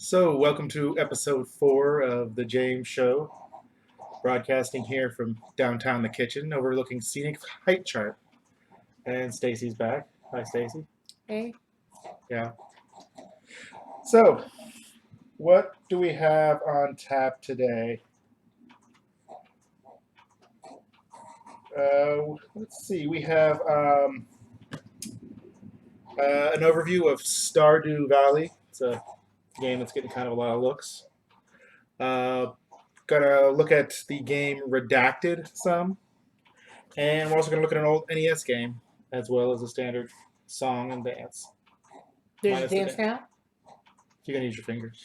So, welcome to episode 4 of The James Show, broadcasting here from downtown the kitchen, overlooking scenic height chart. And Stacy's back. Hi, Stacy. Hey. Yeah. So, what do we have on tap today? Let's see. We have an overview of Stardew Valley. It's a game that's getting kind of a lot of looks. Gonna look at the game Redacted some. And we're also going to look at an old NES game, as well as a standard song and dance. There's a dance now? You're going to use your fingers.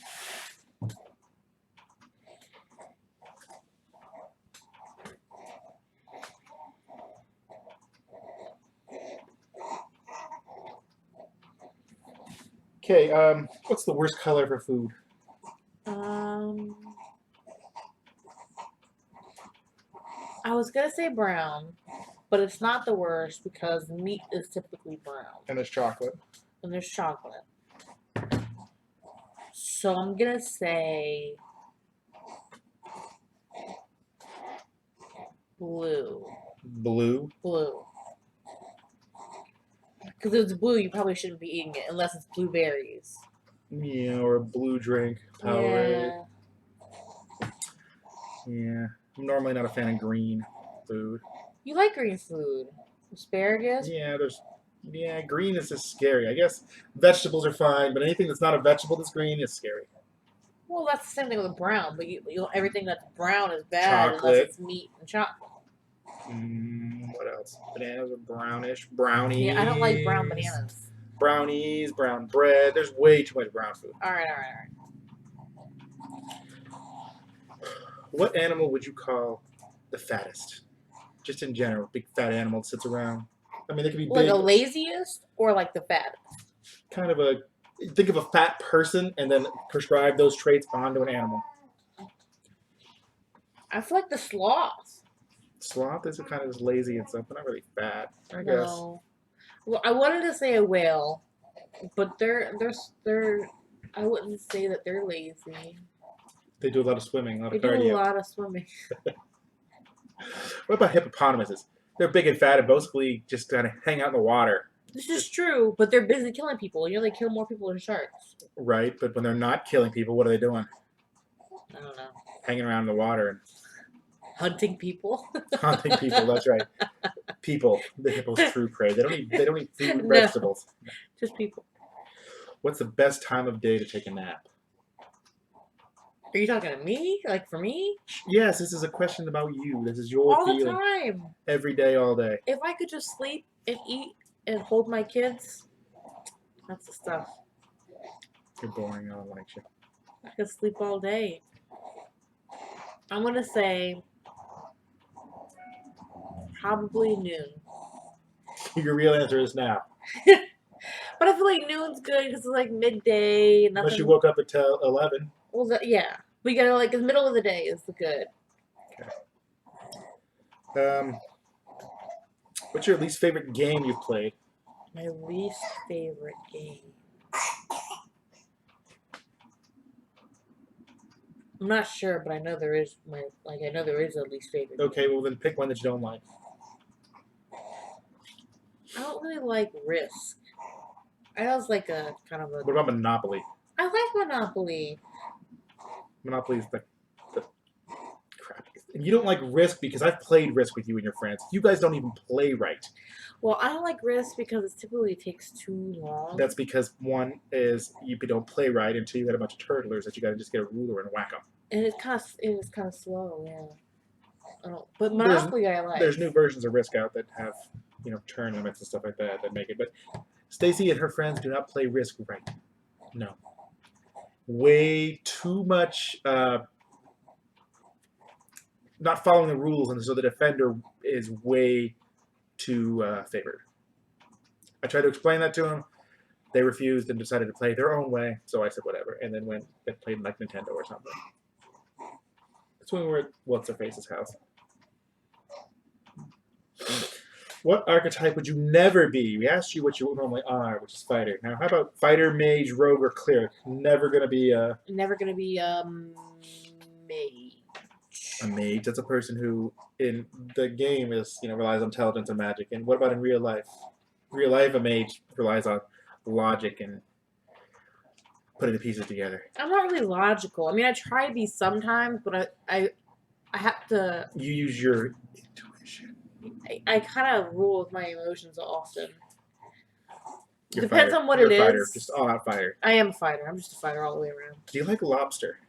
Okay, what's the worst color for food? I was going to say brown, but it's not the worst because meat is typically brown. And there's chocolate. And there's chocolate. So I'm going to say blue. Blue? Blue. Because if it's blue, you probably shouldn't be eating it unless it's blueberries. Yeah, or a blue drink. Powerade. Yeah. I'm normally not a fan of green food. You like green food. Asparagus? Yeah, green is just scary. I guess vegetables are fine, but anything that's not a vegetable that's green is scary. Well, that's the same thing with brown, but everything that's brown is bad unless it's meat and chocolate. What else? Bananas are brownish. Brownies. Yeah, I don't like brown bananas. Brownies, brown bread. There's way too much brown food. All right. What animal would you call the fattest? Just in general, big fat animal that sits around. I mean, they could be big. Like the laziest or like the fattest? Kind of think of a fat person and then prescribe those traits onto an animal. I feel like the sloth. Sloth is kind of just lazy and stuff, but not really fat, I guess. No. Well, I wanted to say a whale, but they're. I wouldn't say that they're lazy. They do a lot of swimming, a lot of cardio. They do a lot of swimming. What about hippopotamuses? They're big and fat and basically just kind of hang out in the water. This is true, but they're busy killing people. They kill more people than sharks. Right, but when they're not killing people, what are they doing? I don't know. Hanging around in the water and hunting people. Hunting people. That's right. People. The hippo's true prey. They don't eat food and vegetables. Just people. What's the best time of day to take a nap? Are you talking to me? Like for me? Yes, this is a question about you. This is your feeling. All the time. Every day, all day. If I could just sleep and eat and hold my kids, that's the stuff. You're boring. I don't like you. I could sleep all day. I'm going to say probably noon. Your real answer is now. But I feel like noon's good because it's like midday. Unless you woke up until 11. Well, yeah. We gotta the middle of the day is good. Okay. What's your least favorite game you've played? My least favorite game. I'm not sure, but I know there is a least favorite. Okay, well then pick one that you don't like. I don't really like Risk. I was like a kind of a. What about Monopoly? I like Monopoly. Monopoly is the crap. And you don't like Risk because I've played Risk with you and your friends. You guys don't even play right. Well, I don't like Risk because it typically takes too long. That's because one is you don't play right, and two you got a bunch of turtlers that you got to just get a ruler and whack them. And it is kind of slow, yeah. But Monopoly I like. There's new versions of Risk out that have turn limits and stuff like that make it. But Stacy and her friends do not play Risk right. No. Way too much not following the rules, and so the defender is way too favored. I tried to explain that to them. They refused and decided to play their own way, so I said whatever, and then went and played like Nintendo or something. That's when we were at What's-Her-Face's house. What archetype would you never be? We asked you what you normally are, which is fighter. Now, how about fighter, mage, rogue, or cleric? Never gonna be a Never gonna be mage. mage. That's a person who, in the game, is relies on intelligence and magic. And what about in real life? Real life, a mage relies on logic and putting the pieces together. I'm not really logical. I mean, I try to be sometimes, but I have to. You use your intuition. I kind of rule with my emotions often. You're Depends fighter. on what You're it a fighter. is. Just all out fighter. I am a fighter. I'm just a fighter all the way around. Do you like lobster?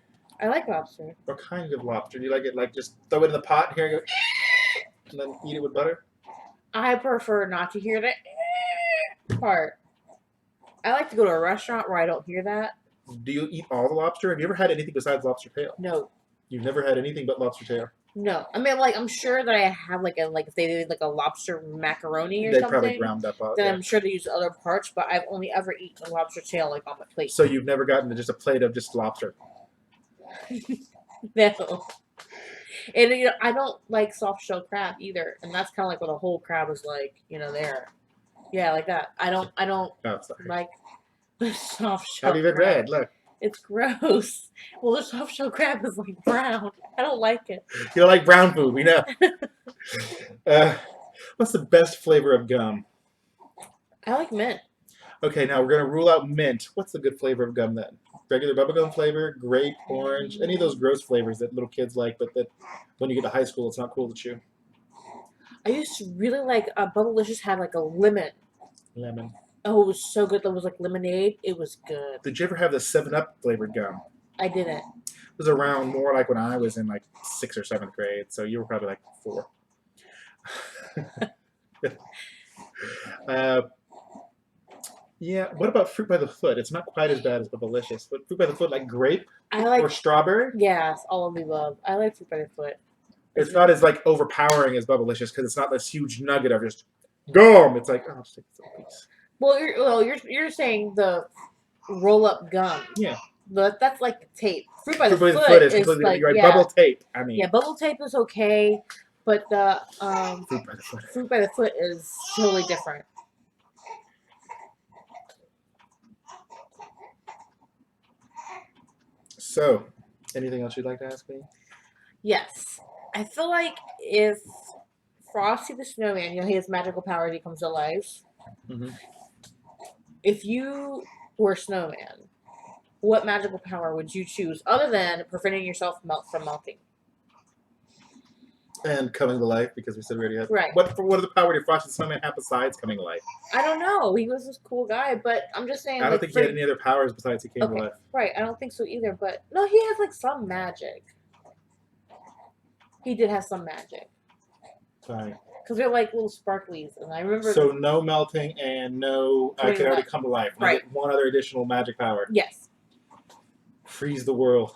I like lobster. What kind of lobster? Do you like it like just throw it in the pot here and go, and then eat it with butter? I prefer not to hear the part. I like to go to a restaurant where I don't hear that. Do you eat all the lobster? Have you ever had anything besides lobster tail? No. You've never had anything but lobster tail? No. I mean, like, I'm sure that I have, like, if they did, like, a lobster macaroni or They something. probably ground up. Then Yeah. I'm sure they use other parts, but I've only ever eaten a lobster tail, like, on my plate. So you've never gotten to just a plate of just lobster? No. And, I don't like soft shell crab either. And that's kind of like what a whole crab is like, there. Yeah, like that. I don't Oh, sorry. like the soft shell Have you been crab. red? Look. It's gross. Well, the soft shell crab is like brown. I don't like it. You don't like brown food, we know. What's the best flavor of gum? I like mint. Okay, now we're going to rule out mint. What's the good flavor of gum then? Regular bubblegum flavor, grape, orange, any of those gross flavors that little kids like, but that when you get to high school, it's not cool to chew. I used to really like Bubblicious had like a lemon. Oh, it was so good. That was like lemonade. It was good. Did you ever have the 7-Up flavored gum? I didn't. It was around more like when I was in like 6th or 7th grade, so you were probably like 4. Yeah, what about fruit by the foot? It's not quite as bad as Bubblicious, but fruit by the foot, like grape or strawberry? Yes, all of the above. I like fruit by the foot. It's not as like overpowering as Bubblicious because it's not this huge nugget of just gum. It's like, oh, just take this piece. Well, you're saying the roll up gum. Yeah. That's like tape. Fruit by the foot is is completely like, you're right. Bubble tape. I mean, yeah, bubble tape is okay, but the fruit by the foot is totally different. So, anything else you'd like to ask me? Yes, I feel like if Frosty the Snowman, he has magical powers, he comes to life. Mm-hmm. If you were a snowman, what magical power would you choose other than preventing yourself from melting? And coming to life, because we said we already had. Right. What other power did Frosty the Snowman have besides coming to life? I don't know. He was this cool guy, but I'm just saying. I don't think he had any other powers besides he came to life. Right, I don't think so either. But no, he has like some magic. He did have some magic. Fine. Because they're like little sparklies, and I remember. So no melting and no. I can already come to life. Right. One other additional magic power. Yes. Freeze the world.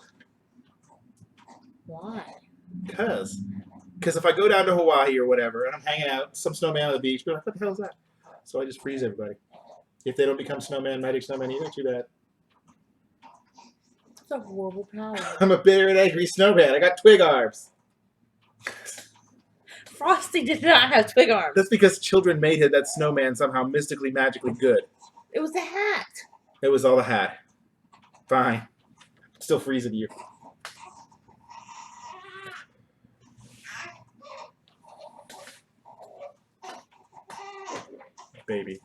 Why? Because if I go down to Hawaii or whatever and I'm hanging out, some snowman on the beach, be like, what the hell is that? So I just freeze everybody. If they don't become magic snowman either, too bad. It's a horrible power. I'm a bitter and angry snowman. I got twig arms. Frosty did not have twig arms. That's because children made that snowman somehow mystically, magically good. It was the hat. It was all the hat. Fine. Still freezing you. Baby.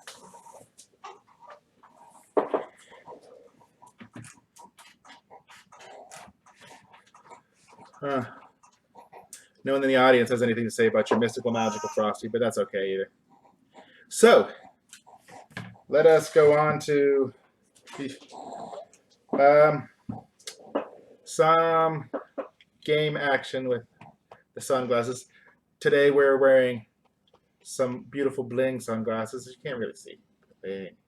No one in the audience has anything to say about your mystical, magical Frosty, but that's okay either. So, let us go on to some game action with the sunglasses. Today we're wearing some beautiful bling sunglasses. You can't really see.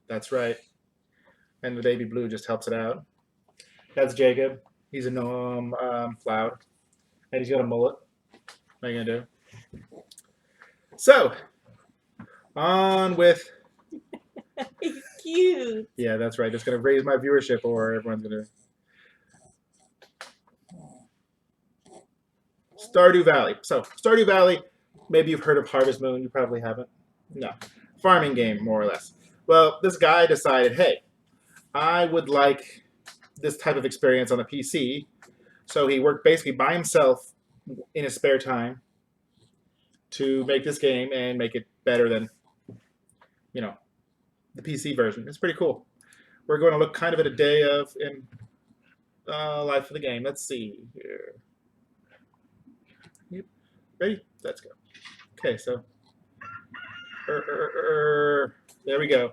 That's right. And the baby blue just helps it out. That's Jacob. He's a gnome cloud. And he's got a mullet. What are you going to do? So, on with... He's cute. Yeah, that's right. It's going to raise my viewership or everyone's going to... Stardew Valley. So, Stardew Valley, maybe you've heard of Harvest Moon. You probably haven't. No. Farming game, more or less. Well, this guy decided, hey, I would like this type of experience on the PC. So he worked basically by himself in his spare time to make this game and make it better than, you know, the PC version. It's pretty cool. We're going to look kind of at a day of in life of the game. Let's see here. Yep. Ready? Let's go. Okay, so there we go.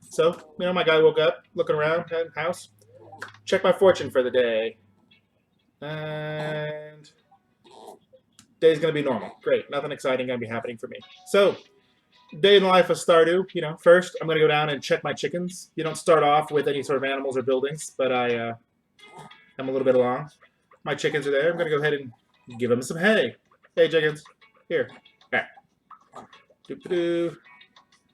So, my guy woke up, looking around at the house, check my fortune for the day, and day's going to be normal. Great, nothing exciting going to be happening for me. So, day in the life of Stardew, first I'm going to go down and check my chickens. You don't start off with any sort of animals or buildings, but I'm a little bit along. My chickens are there. I'm going to go ahead and give them some hay. Hey, chickens. Here. Okay. Doo-doo.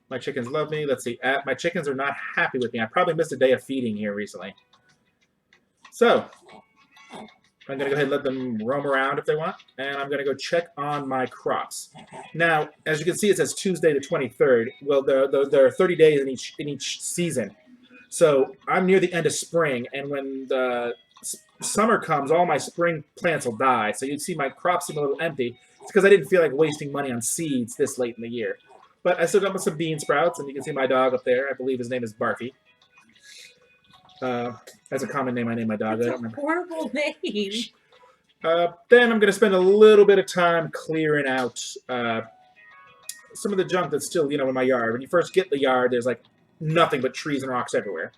My chickens love me. Let's see. My chickens are not happy with me. I probably missed a day of feeding here recently. So, I'm going to go ahead and let them roam around if they want. And I'm going to go check on my crops. Now, as you can see, it says Tuesday the 23rd. Well, there are 30 days in each season. So, I'm near the end of spring. And when the summer comes, all my spring plants will die. So, you'd see my crops seem a little empty. It's because I didn't feel like wasting money on seeds this late in the year. But I still got some bean sprouts, and you can see my dog up there. I believe his name is Barfy. That's a common name I named my dog. That's I don't remember. a horrible name. Then I'm going to spend a little bit of time clearing out some of the junk that's still, in my yard. When you first get the yard, there's like nothing but trees and rocks everywhere.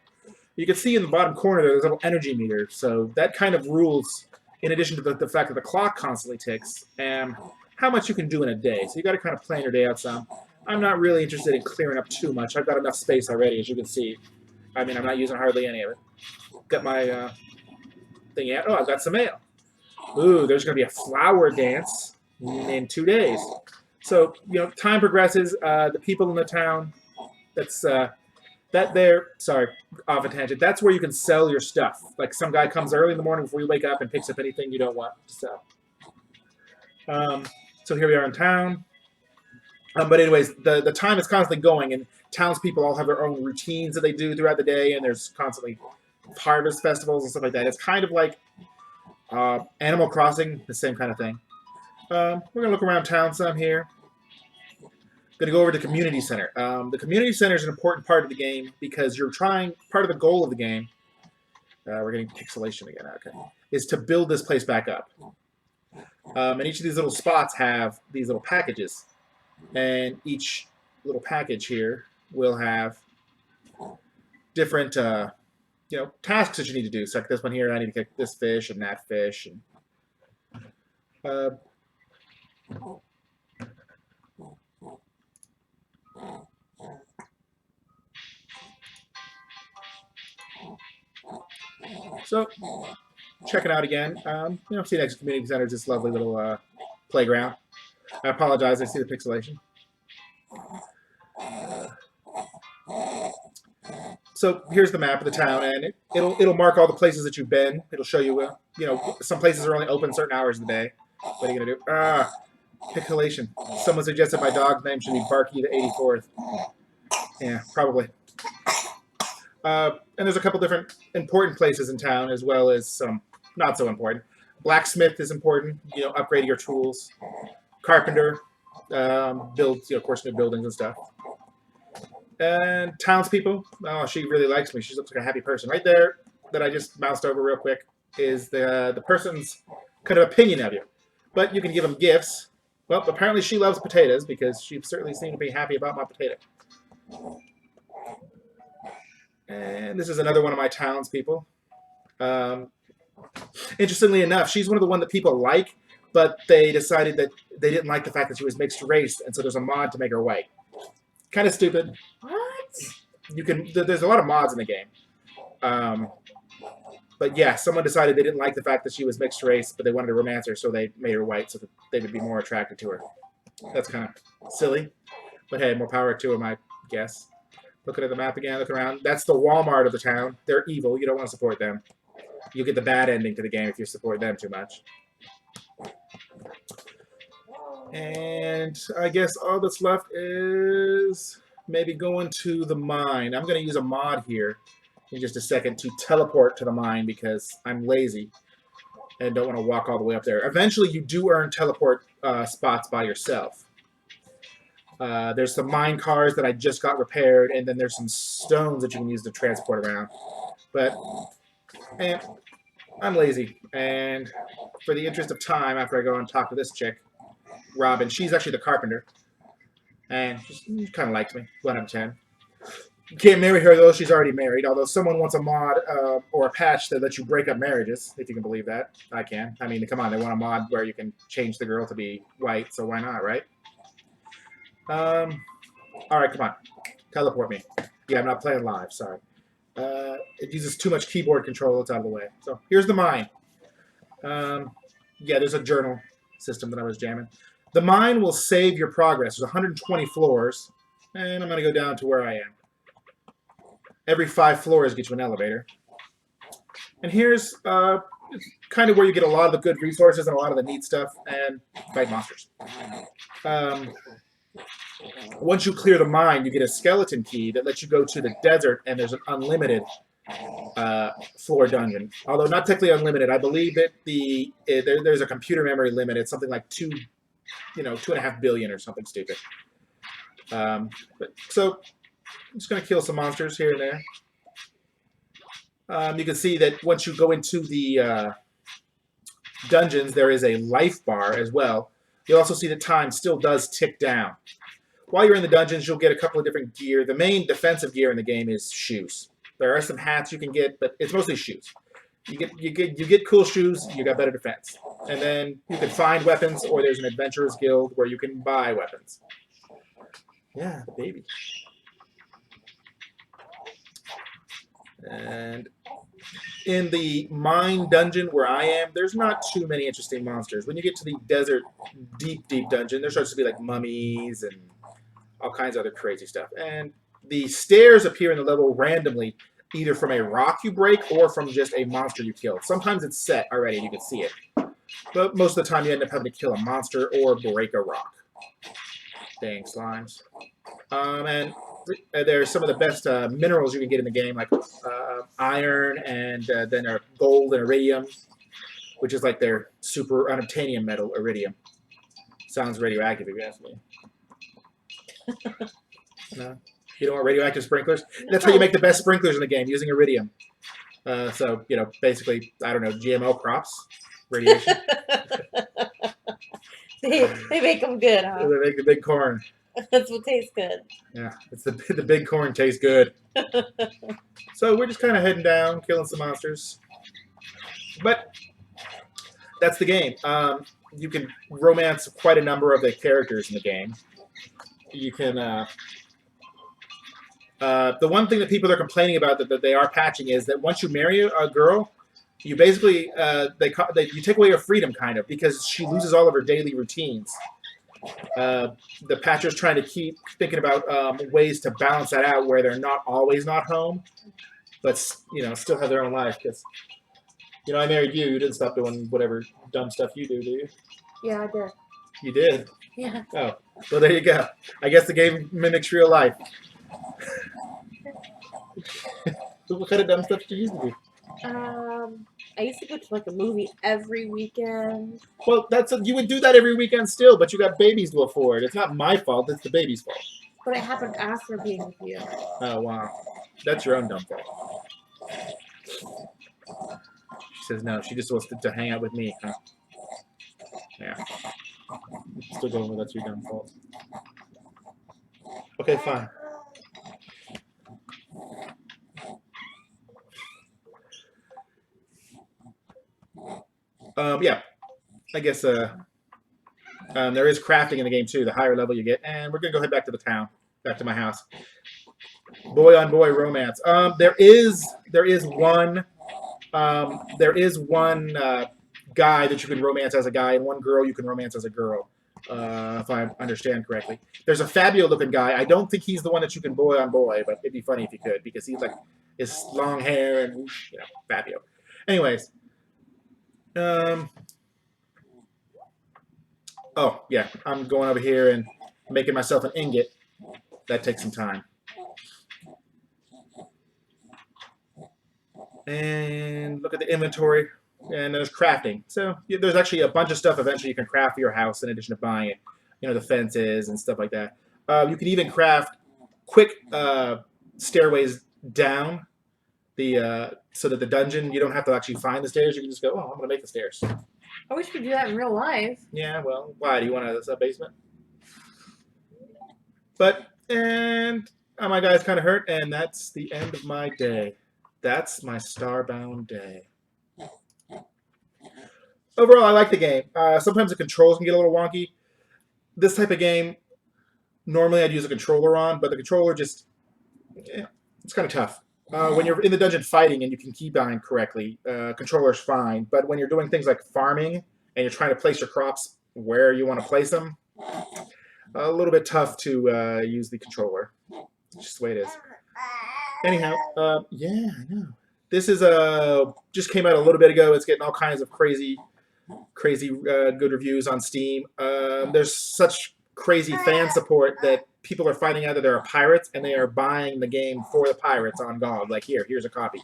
You can see in the bottom corner there's a little energy meter, so that kind of rules, in addition to the fact that the clock constantly ticks, how much you can do in a day. So you got to kind of plan your day out some. I'm not really interested in clearing up too much. I've got enough space already, as you can see. I mean, I'm not using hardly any of it. Got my thing out. Oh, I've got some mail. Ooh, there's going to be a flower dance in 2 days. So, time progresses. The people in the town, sorry, off a tangent. That's where you can sell your stuff. Like some guy comes early in the morning before you wake up and picks up anything you don't want to sell. So here we are in town. But anyways, the time is constantly going, and townspeople all have their own routines that they do throughout the day, and there's constantly harvest festivals and stuff like that. It's kind of like Animal Crossing, the same kind of thing. We're going to look around town some here. Going to go over to the community center. The community center is an important part of the game because part of the goal of the game, we're getting pixelation again, okay, is to build this place back up. And each of these little spots have these little packages. And each little package here will have different, tasks that you need to do. So like this one here, I need to catch this fish and that fish. And so, check it out again. See next to community center is this lovely little playground. I apologize, I see the pixelation. So here's the map of the town, and it'll mark all the places that you've been. It'll show you, some places are only open certain hours of the day. What are you gonna do? Pixelation. Someone suggested my dog's name should be Barky the 84th. Yeah, probably. And there's a couple different important places in town, as well as some not so important. Blacksmith is important. Upgrading your tools. Carpenter builds, of course, new buildings and stuff. And townspeople. Oh, she really likes me. She looks like a happy person. Right there, that I just moused over real quick, is the person's kind of opinion of you. But you can give them gifts. Well, apparently she loves potatoes because she certainly seemed to be happy about my potato. And this is another one of my townspeople. Interestingly enough, she's one of the one that people like, but they decided that they didn't like the fact that she was mixed race, and so there's a mod to make her white. Kind of stupid. What? There's a lot of mods in the game. But yeah, someone decided they didn't like the fact that she was mixed race, but they wanted to romance her, so they made her white so that they would be more attracted to her. That's kind of silly. But hey, more power to them, I guess. Looking at the map again, look around. That's the Walmart of the town. They're evil. You don't want to support them. You get the bad ending to the game if you support them too much. And I guess all that's left is maybe going to the mine. I'm going to use a mod here in just a second to teleport to the mine because I'm lazy and don't want to walk all the way up there. Eventually, you do earn teleport spots by yourself. There's some mine cars that I just got repaired, and then there's some stones that you can use to transport around. But I'm lazy, and for the interest of time, after I go and talk to this chick, Robin, she's actually the carpenter, and she kind of likes me, 1 out of 10. You can't marry her, though. She's already married, although someone wants a mod or a patch that lets you break up marriages, if you can believe that. I can. I mean, come on, they want a mod where you can change the girl to be white, so why not, right? All right, come on. Teleport me. Yeah, I'm not playing live, sorry. It uses too much keyboard control. It's out of the way. So here's the mine. Yeah, there's a journal system that I was jamming. The mine will save your progress. There's 120 floors, and I'm going to go down to where I am. Every 5 floors get you an elevator. And here's kind of where you get a lot of the good resources and a lot of the neat stuff, and fight monsters. Once you clear the mine, you get a skeleton key that lets you go to the desert, and there's an unlimited floor dungeon. Although not technically unlimited, I believe that there's a computer memory limit. It's something like 2.5 billion or something stupid. So I'm just going to kill some monsters here and there. You can see that once you go into the dungeons, there is a life bar as well. You'll also see the time still does tick down. While you're in the dungeons, you'll get a couple of different gear. The main defensive gear in the game is shoes. There are some hats you can get, but it's mostly shoes. You get cool shoes, you got better defense. And then you can find weapons, or there's an adventurers guild where you can buy weapons. Yeah, baby. And in the mine dungeon where I am, there's not too many interesting monsters. When you get to the desert deep dungeon, there starts to be like mummies and all kinds of other crazy stuff. And the stairs appear in the level randomly, either from a rock you break or from just a monster you kill. Sometimes it's set already and you can see it. But most of the time you end up having to kill a monster or break a rock. Dang slimes. And there's some of the best minerals you can get in the game, like iron and then gold and iridium, which is like their super unobtainium metal, iridium. Sounds radioactive if you ask me. No? You don't want radioactive sprinklers? That's how you make the best sprinklers in the game, using iridium. So, basically, I don't know, GMO crops, radiation. They make them good, huh? They make the big corn. That's what tastes good. Yeah, it's the big corn tastes good. So we're just kind of heading down, killing some monsters. But that's the game. You can romance quite a number of the characters in the game. You can... the one thing that people are complaining about that they are patching is that once you marry a girl, you basically you take away her freedom, kind of, because she loses all of her daily routines. The patcher's trying to keep thinking about ways to balance that out, where they're not always not home, but still have their own life. Because I married you. You didn't stop doing whatever dumb stuff you do you? Yeah, I did. You did? Yeah. Oh, well, there you go. I guess the game mimics real life. What kind of dumb stuff did you used to do? I used to go to like a movie every weekend. Well, you would do that every weekend still, but you got babies to afford. It's not my fault. It's the baby's fault. But I happened after being with you. Oh, wow. That's your own dumb fault. She says no. She just wants to hang out with me, huh? Yeah. Still going with that's your dumb fault. Okay, fine. Yeah, I guess there is crafting in the game too. The higher level you get, and we're gonna go head back to the town, back to my house. Boy on boy romance. There is one guy that you can romance as a guy, and one girl you can romance as a girl. If I understand correctly, there's a Fabio looking guy. I don't think he's the one that you can boy on boy, but it'd be funny if you could, because he's like his long hair and Fabio. Anyways. Oh, yeah. I'm going over here and making myself an ingot. That takes some time. And look at the inventory. And there's crafting. So there's actually a bunch of stuff eventually you can craft for your house in addition to buying it. The fences and stuff like that. You can even craft quick stairways down so that the dungeon, you don't have to actually find the stairs. You can just go, oh, I'm going to make the stairs. I wish we could do that in real life. Yeah, well, why? Do you want a sub-basement? And my guy's kind of hurt, and that's the end of my day. That's my Starbound day. Overall, I like the game. Sometimes the controls can get a little wonky. This type of game, normally I'd use a controller on, but the controller just, it's kind of tough. When you're in the dungeon fighting and you can keybind correctly, controller's fine. But when you're doing things like farming and you're trying to place your crops where you want to place them, a little bit tough to use the controller. It's just the way it is. Anyhow, yeah, I know. This is just came out a little bit ago. It's getting all kinds of crazy good reviews on Steam. There's such crazy fan support that people are finding out that there are pirates and they are buying the game for the pirates on GOG. Like, here's a copy.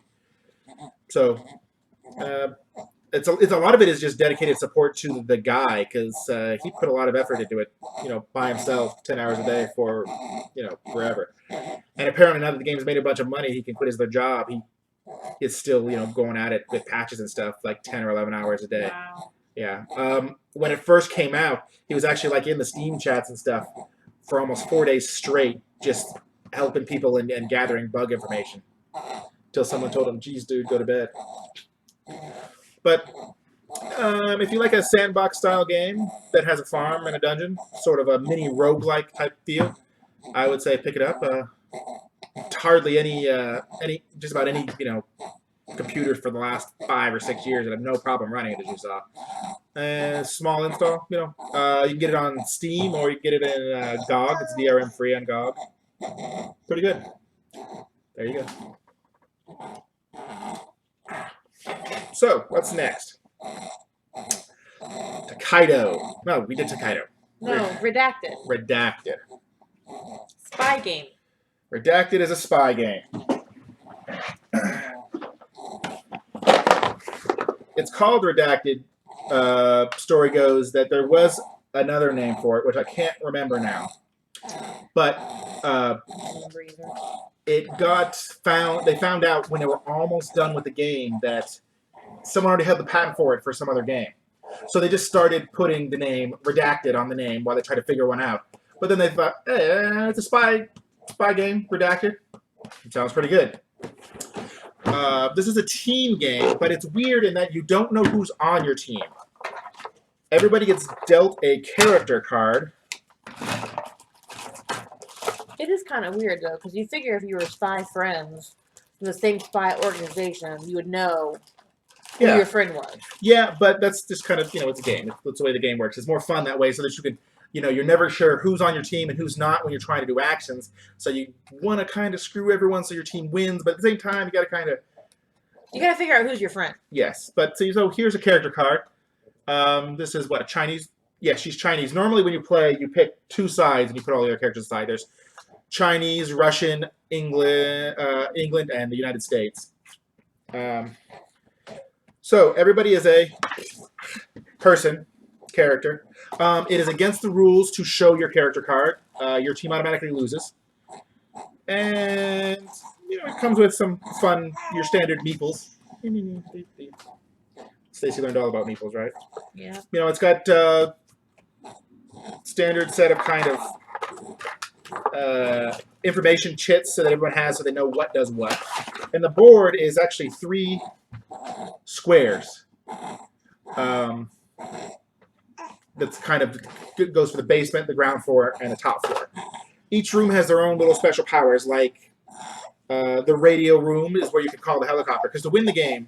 So it's a lot of it is just dedicated support to the guy because he put a lot of effort into it, by himself, 10 hours a day for, forever. And apparently now that the game's made a bunch of money, he can quit his other job. He is still, going at it with patches and stuff, like 10 or 11 hours a day. Wow. Yeah. When it first came out, he was actually like in the Steam chats and stuff for almost 4 days straight, just helping people and gathering bug information. Until someone told him, geez, dude, go to bed. But if you like a sandbox-style game that has a farm and a dungeon, sort of a mini roguelike type feel, I would say pick it up. Hardly just about any, computers for the last 5 or 6 years that have no problem running it, as you saw. Small install, you can get it on Steam or you can get it in GOG. It's DRM free on GOG. Pretty good. There you go. So, what's next? Takedo. No, we did Takedo. No, Redacted. Redacted. Spy game. Redacted is a spy game. It's called Redacted. Story goes that there was another name for it, which I can't remember now. But it got found. They found out when they were almost done with the game that someone already had the patent for it for some other game. So they just started putting the name Redacted on the name while they tried to figure one out. But then they thought, hey, it's a spy game, Redacted. It sounds pretty good. This is a team game, but it's weird in that you don't know who's on your team. Everybody gets dealt a character card. It is kind of weird, though, because you figure if you were spy friends from the same spy organization, you would know who your friend was. Yeah, but that's just kind of, it's a game. That's the way the game works. It's more fun that way so that you can, you're never sure who's on your team and who's not when you're trying to do actions. So you want to kind of screw everyone so your team wins, but at the same time, you got to kind of... You got to figure out who's your friend. Yes, but so here's a character card. This is what, a Chinese? Yeah, she's Chinese. Normally when you play, you pick two sides and you put all the other characters aside. There's Chinese, Russian, England, and the United States. So everybody is a character. It is against the rules to show your character card. Your team automatically loses. And, it comes with some fun, your standard meeples. Stacy learned all about meeples, right? Yeah. It's got standard set of kind of information chits so that everyone has so they know what does what. And the board is actually 3 squares. That's kind of goes for the basement, the ground floor, and the top floor. Each room has their own little special powers, like the radio room is where you can call the helicopter. Because to win the game,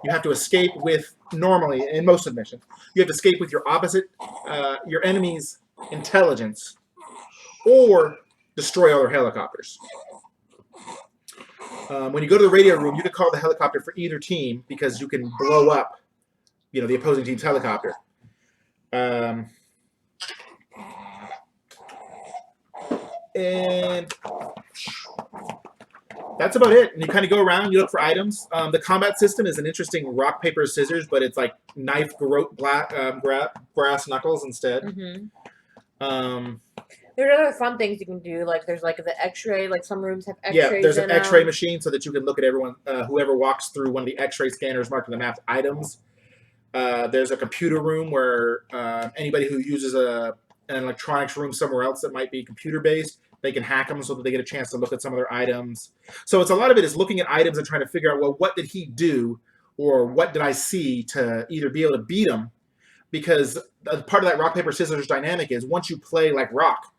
you have to escape with, normally, in most of the missions, you have to escape with your opposite, your enemy's intelligence, or destroy all their helicopters. When you go to the radio room, you can call the helicopter for either team because you can blow up, the opposing team's helicopter. And that's about it. And you kind of go around, you look for items. The combat system is an interesting rock, paper, scissors, but it's like knife, brass knuckles instead. There's other fun things you can do. Like there's like the X-ray. Like some rooms have X-rays. Yeah, there's an X-ray machine so that you can look at everyone, whoever walks through one of the X-ray scanners marking the map's items. There's a computer room where anybody who uses an electronics room somewhere else that might be computer-based, they can hack them so that they get a chance to look at some of their items. So it's a lot of it is looking at items and trying to figure out, well, what did he do or what did I see to either be able to beat him? Because part of that rock, paper, scissors dynamic is once you play like rock,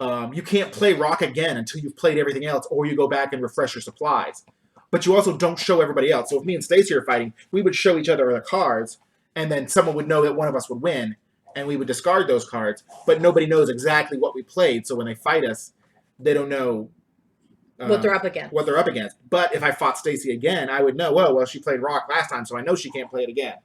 you can't play rock again until you've played everything else or you go back and refresh your supplies. But you also don't show everybody else. So if me and Stacy are fighting, we would show each other the cards, and then someone would know that one of us would win, and we would discard those cards. But nobody knows exactly what we played, so when they fight us, they don't know what they're up against. But if I fought Stacy again, I would know, well, she played rock last time, so I know she can't play it again.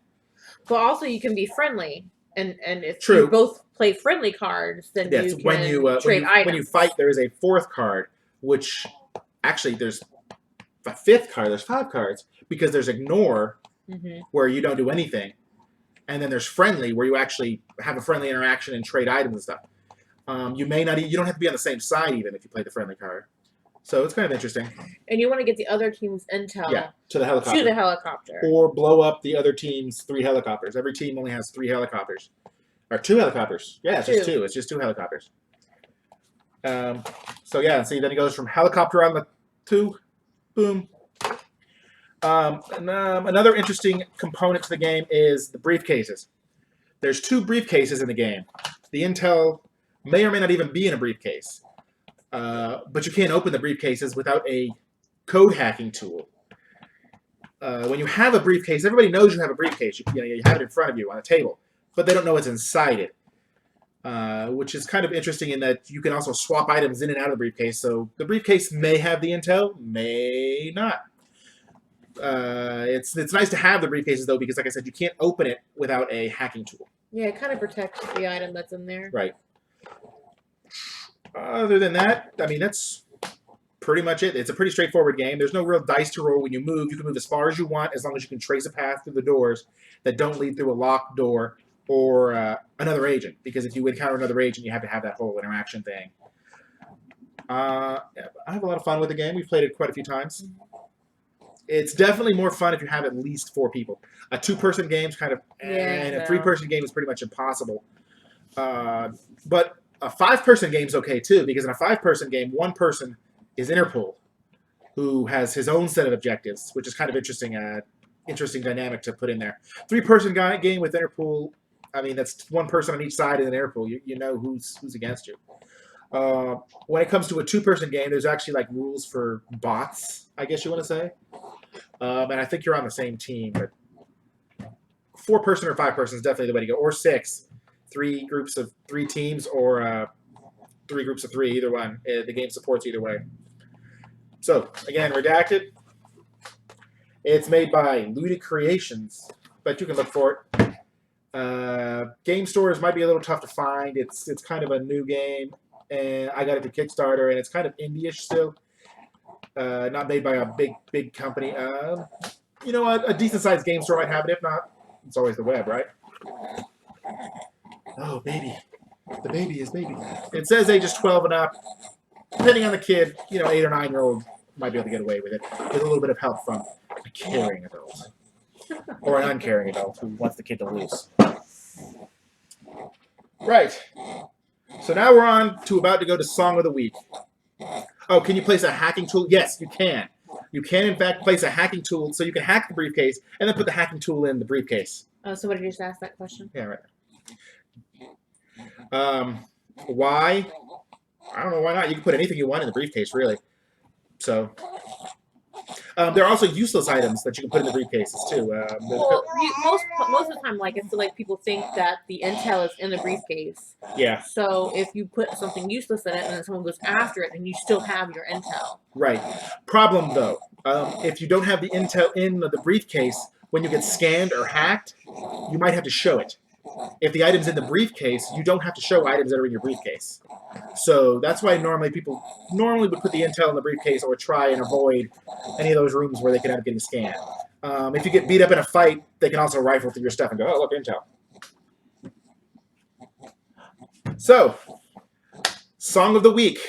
But also you can be friendly, and if True. you both play friendly cards, then you can trade items. When you fight, there is a fourth card, which actually there's a fifth card. There's 5 cards because there's ignore, where you don't do anything, and then there's friendly, where you actually have a friendly interaction and trade items and stuff. You don't have to be on the same side even if you play the friendly card. So it's kind of interesting. And you want to get the other team's intel to the helicopter. Or blow up the other team's 3 helicopters. Every team only has 3 helicopters. Or 2 helicopters. Yeah, it's just 2. It's just 2 helicopters. So yeah, see, then it goes from helicopter on the 2. Boom. Another interesting component to the game is the briefcases. There's 2 briefcases in the game. The intel may or may not even be in a briefcase. But you can't open the briefcases without a code hacking tool. When you have a briefcase, everybody knows you have a briefcase. You have it in front of you on a table, but they don't know what's inside it, which is kind of interesting in that you can also swap items in and out of the briefcase. So the briefcase may have the intel, may not. It's nice to have the briefcases, though, because, like I said, you can't open it without a hacking tool. Yeah, it kind of protects the item that's in there. Right. Other than that, I mean, that's pretty much it. It's a pretty straightforward game. There's no real dice to roll when you move. You can move as far as you want as long as you can trace a path through the doors that don't lead through a locked door or another agent. Because if you encounter another agent, you have to have that whole interaction thing. I have a lot of fun with the game. We've played it quite a few times. It's definitely more fun if you have at least 4 people. A 2-person game's kind of, and a 3-person game is pretty much impossible. But a 5-person game is okay too, because in a 5-person game, 1 person is Interpol, who has his own set of objectives, which is kind of interesting dynamic to put in there. 3-person game with Interpol, I mean, that's 1 person on each side in an Interpol. You know who's against you. When it comes to a 2-person game, there's actually like rules for bots, I guess you want to say. And I think you're on the same team, but 4-person or 5-person is definitely the way to go, or 6. 3 groups of 3 teams, or 3 groups of 3, either one. The game supports either way. So, again, Redacted. It's made by Looted Creations, but you can look for it. Game stores might be a little tough to find. It's kind of a new game, and I got it to Kickstarter, and it's kind of indie-ish still. Not made by a big company. You know, a decent-sized game store might have it. If not, it's always the web, right? Oh, baby. The baby is baby. It says ages 12 and up. Depending on the kid, 8 or 9-year-old might be able to get away with it with a little bit of help from a caring adult. Or an uncaring adult who wants the kid to lose. Right. So now we're on to about to go to Song of the Week. Oh, can you place a hacking tool? Yes, you can. You can, in fact, place a hacking tool so you can hack the briefcase and then put the hacking tool in the briefcase. Oh, so what did you just ask that question? Yeah, right. Why? I don't know why not. You can put anything you want in the briefcase, really. So, there are also useless items that you can put in the briefcases too. Well, most of the time, like it's like people think that the intel is in the briefcase. Yeah. So if you put something useless in it and then someone goes after it, then you still have your intel. Right. Problem though, if you don't have the intel in the briefcase, when you get scanned or hacked, you might have to show it. if the item's in the briefcase, you don't have to show items that are in your briefcase. So that's why normally people would put the intel in the briefcase or try and avoid any of those rooms where they could end up getting scanned. If you get beat up in a fight, they can also rifle through your stuff and go, oh, look, intel. So, song of the week.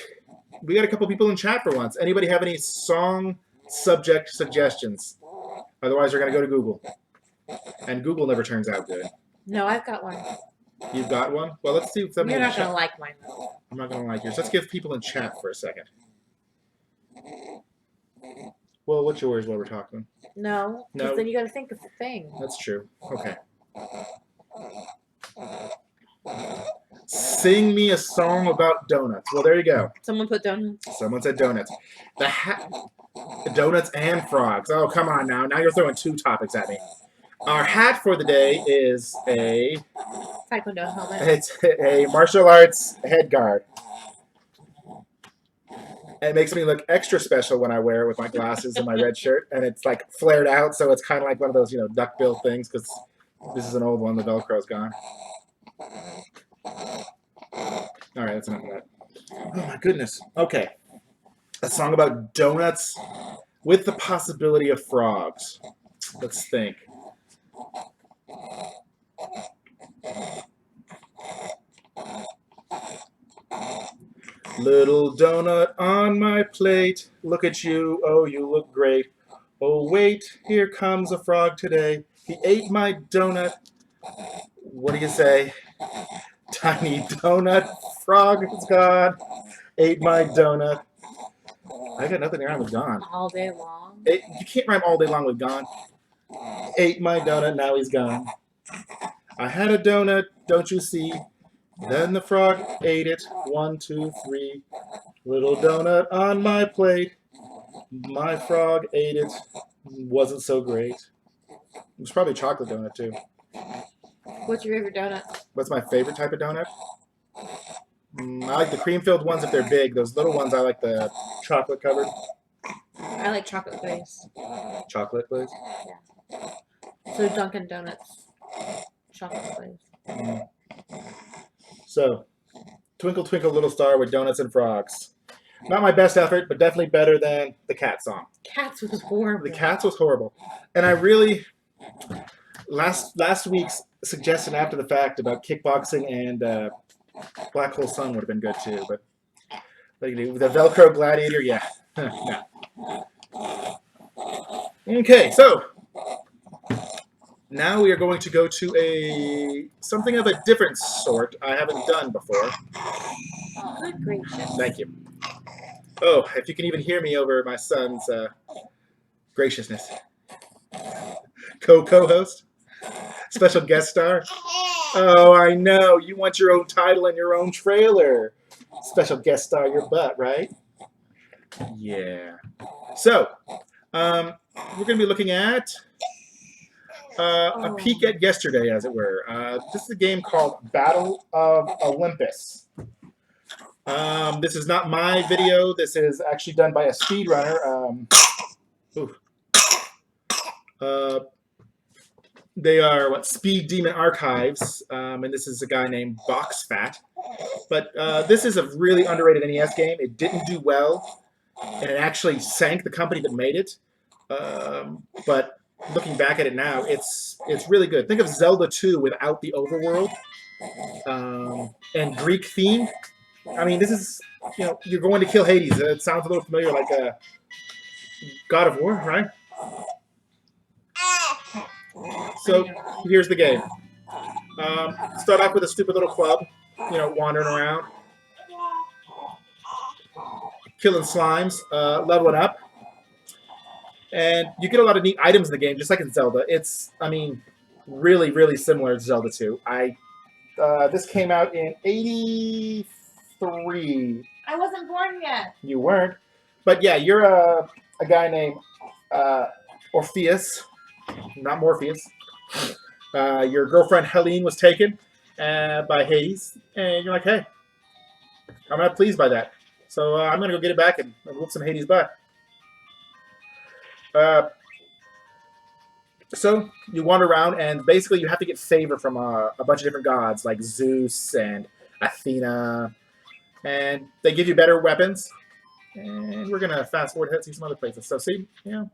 We got a couple people in chat for once. Anybody have any song subject suggestions? Otherwise, we're going to go to Google. And Google never turns out good. No, I've got one. You've got one? Well, let's see if somebody You're not going to like mine, though. I'm not going to like yours. Let's give people in chat for a second. Well, what's yours while we're talking? No, because No. then you got to think of the thing. That's true. Okay. Sing me a song about donuts. Well, there you go. Someone put donuts. Someone said donuts. Donuts and frogs. Oh, come on now. Now you're throwing two topics at me. Our hat for the day is a Taekwondo helmet. It's a martial arts head guard. It makes me look extra special when I wear it with my glasses and my red shirt, and it's like flared out, so it's kind of like one of those, duckbill things, because this is an old one. The Velcro's gone. All right, that's enough of that. Oh my goodness. Okay. A song about donuts with the possibility of frogs. Let's think. Little donut on my plate. Look at you. Oh, you look great. Oh, wait. Here comes a frog today. He ate my donut. What do you say? Tiny donut frog is gone. Ate my donut. I got nothing to rhyme with gone. All day long. You can't rhyme all day long with gone. Ate my donut, now he's gone. I had a donut, don't you see? Then the frog ate it. 1, 2, 3. Little donut on my plate. My frog ate it. Wasn't so great. It was probably chocolate donut too. What's your favorite donut? What's my favorite type of donut? I like the cream-filled ones if they're big. Those little ones, I like the chocolate-covered. I like chocolate glaze. Chocolate glaze? Yeah. So Dunkin' Donuts. Chocolate glaze. Mm. So, Twinkle Twinkle Little Star with donuts and frogs. Not my best effort, but definitely better than the cat song. Cats was horrible. The Cats was horrible. And I really, last week's suggestion after the fact about kickboxing and Black Hole Sun would have been good too, but like the Velcro Gladiator, yeah. No. Okay, so now we are going to go to something of a different sort I haven't done before. Good gracious. Thank you. Oh, if you can even hear me over my son's graciousness. Co-host? Special guest star? Oh, I know. You want your own title and your own trailer. Special guest star your butt, right? Yeah. So, we're going to be looking at a peek at yesterday, as it were. This is a game called Battle of Olympus. This is not my video. This is actually done by a speedrunner. They are Speed Demon Archives, and this is a guy named Boxfat. But this is a really underrated NES game. It didn't do well, and it actually sank the company that made it. But looking back at it now, it's really good. Think of Zelda 2 without the overworld and Greek theme. I mean, this is, you're going to kill Hades. It sounds a little familiar, like God of War, right? So here's the game. Start off with a stupid little club, wandering around, killing slimes, leveling up, and you get a lot of neat items in the game, just like in Zelda. It's, really, really similar to Zelda 2. This came out in '83. I wasn't born yet. You weren't, but yeah, you're a guy named Orpheus. Not Morpheus. Your girlfriend Helene was taken by Hades, and you're like, hey, I'm not pleased by that. So I'm going to go get it back and whoop some Hades' butt. So you wander around, and basically you have to get favor from a bunch of different gods, like Zeus and Athena, and they give you better weapons. And we're gonna fast forward ahead, see some other places. So see, yeah,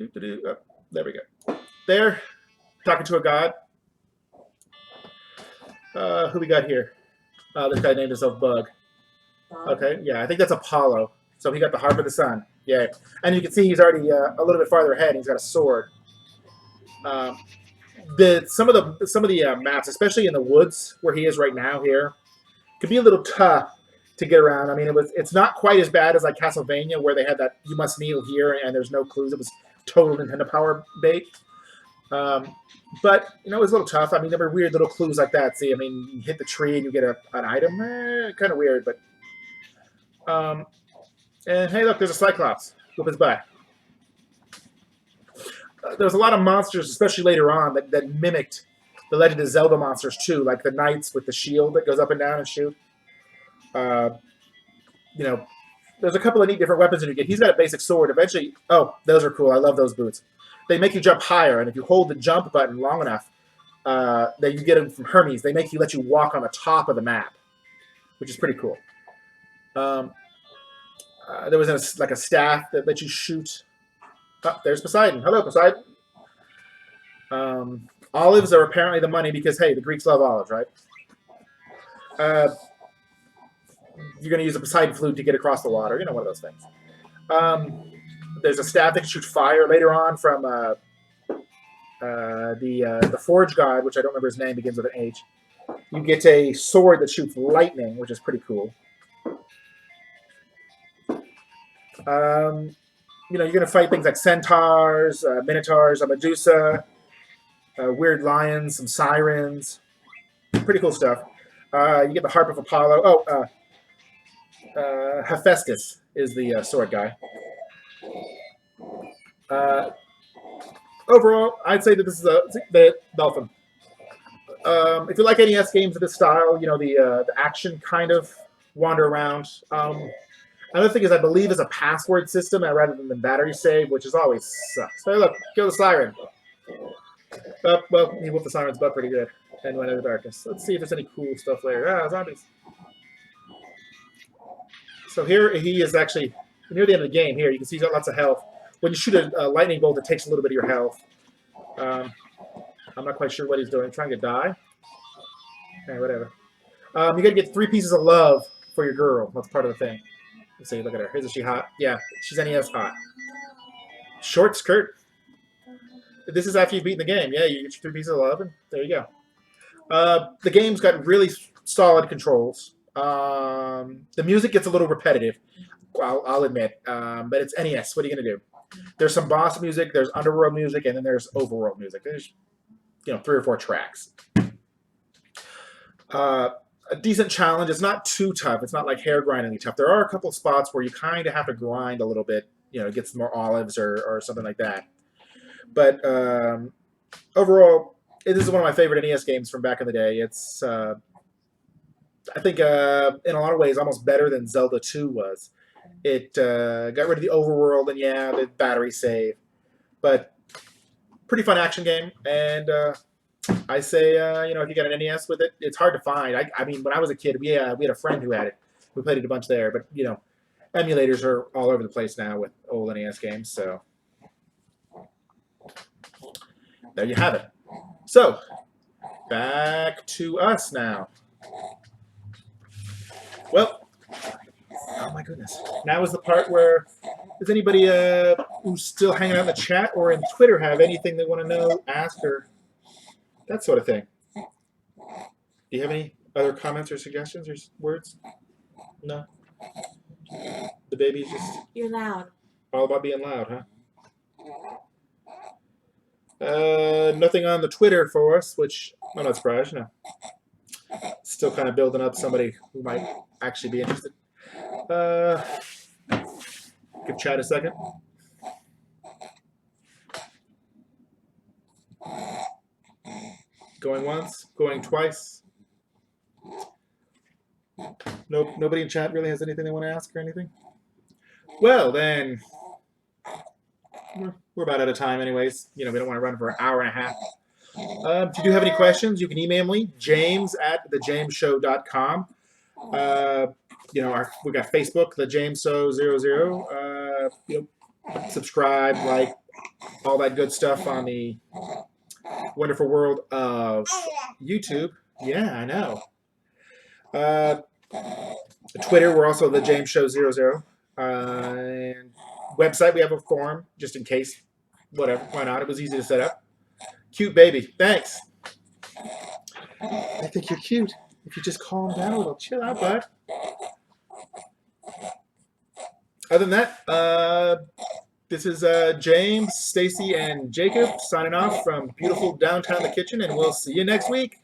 oh, there we go. There, talking to a god. Who we got here? This guy named himself Bug. Okay, yeah, I think that's Apollo. So he got the Harp of the Sun. Yeah, and you can see he's already a little bit farther ahead. He's got a sword. Some of the maps, especially in the woods where he is right now here, could be a little tough to get around. I mean, it's not quite as bad as like Castlevania where they had that you must kneel here and there's no clues. It was total Nintendo Power bait. But you know, it was a little tough. I mean, there were weird little clues like that. See, I mean, you hit the tree and you get an item. Kind of weird, but and hey, look, there's a Cyclops. Whoop his butt. There's a lot of monsters, especially later on, that mimicked the Legend of Zelda monsters too, like the knights with the shield that goes up and down and shoot. You know, there's a couple of neat different weapons that you get. He's got a basic sword. Eventually, oh, those are cool. I love those boots. They make you jump higher, and if you hold the jump button long enough, that you get them from Hermes. They let you walk on the top of the map, which is pretty cool. There was a staff that lets you shoot. Oh, there's Poseidon. Hello, Poseidon. Olives are apparently the money because, hey, the Greeks love olives, right? You're going to use a Poseidon flute to get across the water. You know, one of those things. There's a staff that can shoot fire later on from the Forge God, which I don't remember his name, begins with an H. You get a sword that shoots lightning, which is pretty cool. You know, you're going to fight things like centaurs, minotaurs, a Medusa, weird lions, some sirens. Pretty cool stuff. You get the Harp of Apollo. Oh, Hephaestus is the sword guy. Overall, I'd say that this is the Dolphin. If you like NES games of this style, you know, the action kind of wander around. Another thing is, I believe, is a password system rather than the battery save, which is always sucks. Hey, look, kill the siren. Well, he whooped the siren's butt pretty good and went into the darkness. Let's see if there's any cool stuff later. Ah, zombies. So here he is actually near the end of the game. Here you can see he's got lots of health. When you shoot a lightning bolt, it takes a little bit of your health. I'm not quite sure what he's doing. Trying to die? Okay, whatever. You got to get 3 pieces of love for your girl. That's part of the thing. Let's see, look at her. Isn't she hot? Yeah, she's NES hot. Short skirt. This is after you've beaten the game. Yeah, you get your 3 pieces of love, and there you go. The game's got really solid controls. The music gets a little repetitive, I'll admit, but it's NES. What are you going to do? There's some boss music, there's underworld music, and then there's overworld music. There's, you know, 3 or 4 tracks. A decent challenge. It's not too tough. It's not like hair-grindingly tough. There are a couple of spots where you kind of have to grind a little bit, you know, get some more olives or something like that. But overall, this is one of my favorite NES games from back in the day. It's, I think, in a lot of ways, almost better than Zelda 2 was. It got rid of the overworld and, yeah, the battery save. But pretty fun action game. And I say, you know, if you got an NES with it, it's hard to find. I mean, when I was a kid, we had a friend who had it. We played it a bunch there. But, you know, emulators are all over the place now with old NES games. So there you have it. So back to us now. Well, oh my goodness. Now is the part where, does anybody who's still hanging out in the chat or in Twitter have anything they want to know, ask, or that sort of thing? Do you have any other comments or suggestions or words? No? The baby's just... You're loud. All about being loud, huh? Nothing on the Twitter for us, which I'm not surprised, no. Still kind of building up somebody who might actually be interested. Could chat a second. Going once, going twice. Nope, nobody in chat really has anything they want to ask or anything? Well, then, we're about out of time anyways. You know, we don't want to run for an hour and a half. If you do have any questions, you can email me, james@thejamesshow.com. You know, we got Facebook, The James Show 00. You know, subscribe, like, all that good stuff on the wonderful world of YouTube. Yeah, I know. Twitter, we're also The James Show 00. And website, we have a forum, just in case. Whatever, why not? It was easy to set up. Cute baby. Thanks. I think you're cute. If you just calm down a little. Chill out, bud. Other than that, this is James, Stacy, and Jacob signing off from beautiful downtown the kitchen, and we'll see you next week.